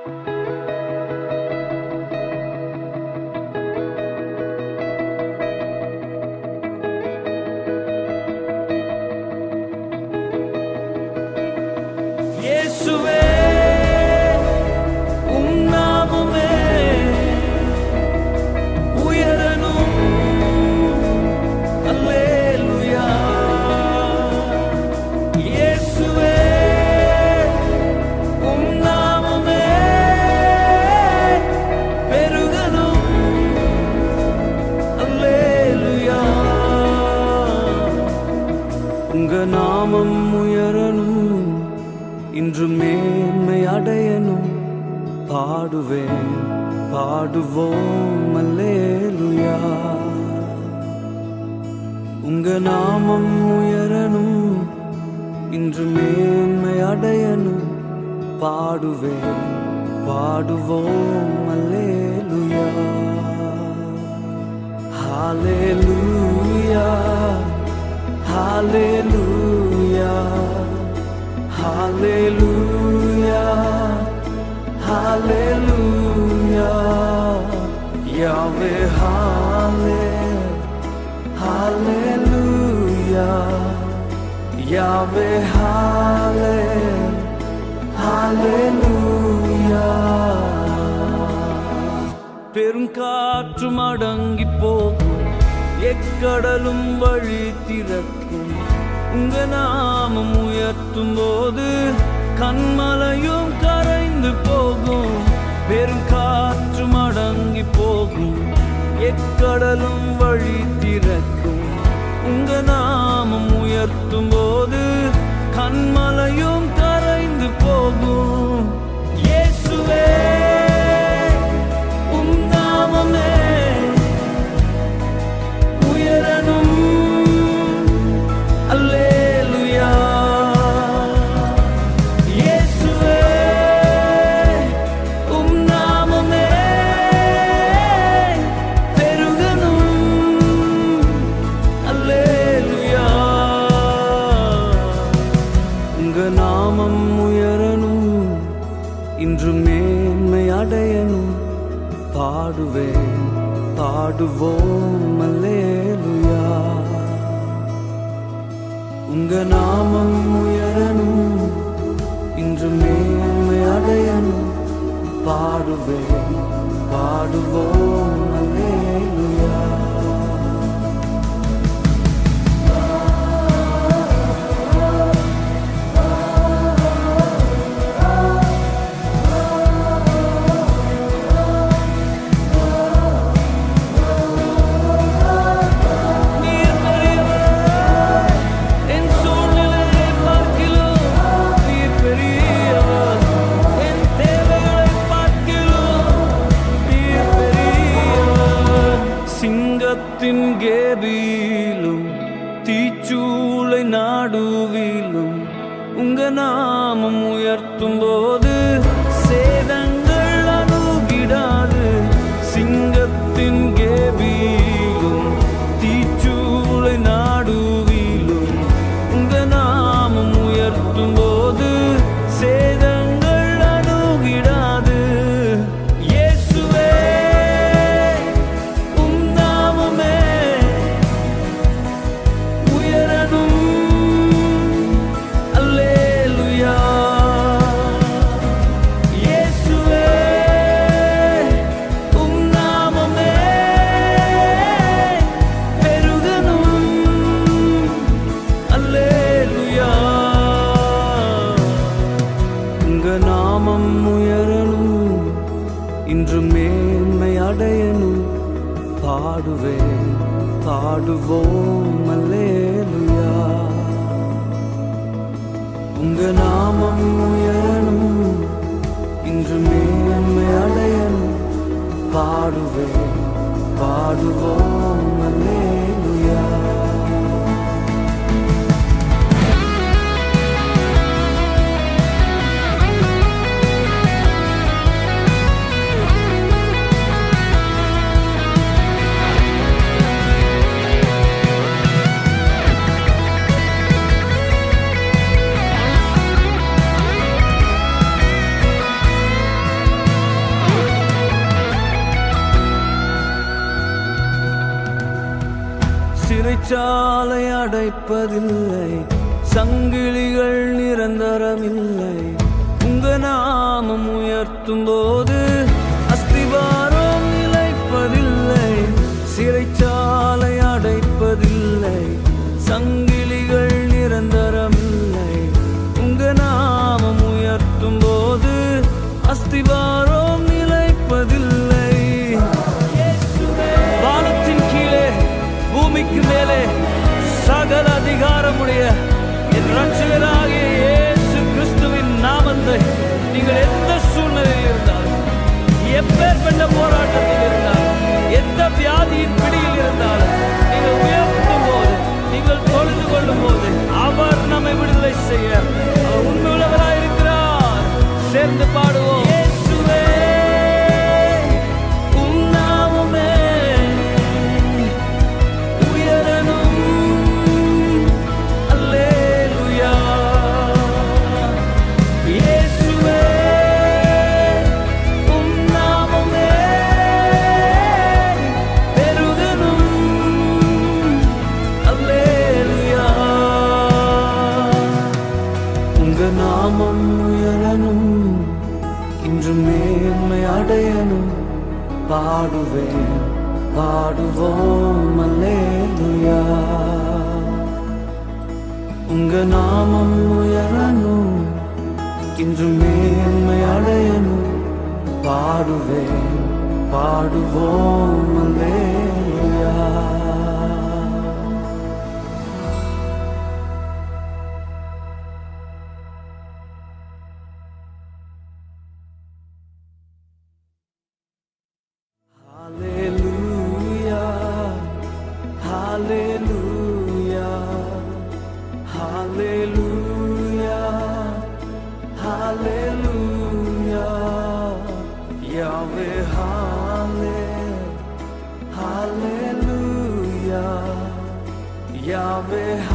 இயேசுவே உம் நாமமே உயரணும். அல்லேலூயா. இயேசுவே உம் நாமமே பெருகணும். அல்லேலூயா. உங்க நாமம் உயரணும், இன்று மேன்மை அடையணும். பாடுவேன் பாடுவோம் அல்லேலூயா. உங்க நாமம் உயரணும், இன்று மேன்மை அடையணும். பாடுவேன் பாடுவோம் அல்லேலூயா. ஹல்லேலூயா ஹல்லேலூயா Hallelujah, Hallelujah, Yahweh, Hallelujah, Yahweh, Hallelujah. பெருங்காற்றும் அடங்கி போகும், எக்கடலும் வழி திறக்கும். உங்க நாமம் உயர்த்தும் போது கண்மலையும் கரைந்து போகும். பெருங்காற்றும் அடங்கி போகும், எக்கடலும் வழி திறக்கும். உங்க நாமம் உயர்த்தும் போது கண்மலையும் கரைந்து போகும். இயேசுவே உம் நாமமே உயரணும். அல்லேலூயா. இயேசுவே உம் நாமமே பெருகணும். அல்லேலூயா. உங்க நாமம் உயரணும், இன்று மேன்மை அடையணும். பாடுவேன் பாடுவோம் அல்லேலூயா. உங்க நாமம் உயரணும், இன்று மேன்மை அடையணும். பாடுவேன் பாடுவோம் அல்லேலூயா. கேபிலும் தீச்சூளை நாடுவிலும் உங்க நாமம் உயர்த்தும் போது சேதங்கள் அணுகிடாது. சிங்கத்தின் கேபிலும் தீச்சூளை நாடுவிலும் உங்க நாமம் உயர்த்தும் போது சேதங்கள் அணுகிடாது. நாமம் உயரணும், இன்று மேன்மை அடையணும். பாடுவேன் பாடுவோம் அல்லேலூயா. உங்க நாமம் உயரணும், இன்று மேன்மை அடையணும். பாடுவேன் பாடுவோம் அல்லேலூயா. சிறைச்சாலை அடைப்பதில்லை, சங்கிலிகள் நிரந்தரமில்லை. உங்க நாமம் உயர்த்தும் போது அஸ்திபாரம் நிலைப்பதில்லை. சிறைச்சாலை அடைப்பதில்லை, சங்கிலிகள் நிரந்தரமில்லை. உங்க நாமம் உயர்த்தும் போது அஸ்திபாரம் நிலைப்பதில்லை. வானத்தின் கீழே பூமிக்கு மேலே சகல அதிகாரமுடைய என் ரட்சகராகிய இயேசு கிறிஸ்துவின் நாமத்தை நீங்கள் எந்த சூழ்நிலையில் இருந்தாலும், எப்பேற்பட்ட போராட்டத்தில் இருந்தாலும், எந்த வியாதியின் பிடியில் இருந்தாலும், நீங்கள் உயர்த்தும் போது, நீங்கள் தொழுது கொள்ளும் போது அவர் நம்மை விடுதலை செய்ய அவர் உண்மையுள்ளவராயிருக்கிறார். சேர்ந்து பாடுவோம். இயேசுவே உம் நாமமே உயரணும். அல்லேலூயா. இயேசுவே உம் நாமமே பெருகணும். அல்லேலூயா. உங்க நாமம் உயரணும், இன்று மேன்மை அடையணும். பாடுவேன் பாடுவோம் அல்லேலூயா. உங்க நாமம் உயரணும், இன்று மேன்மை அடையணும். பாடுவேன் பாடுவோம் அல்லேலூயா. Hallelujah, hallelujah, hallelujah, Yahweh, hallelujah, Yahweh.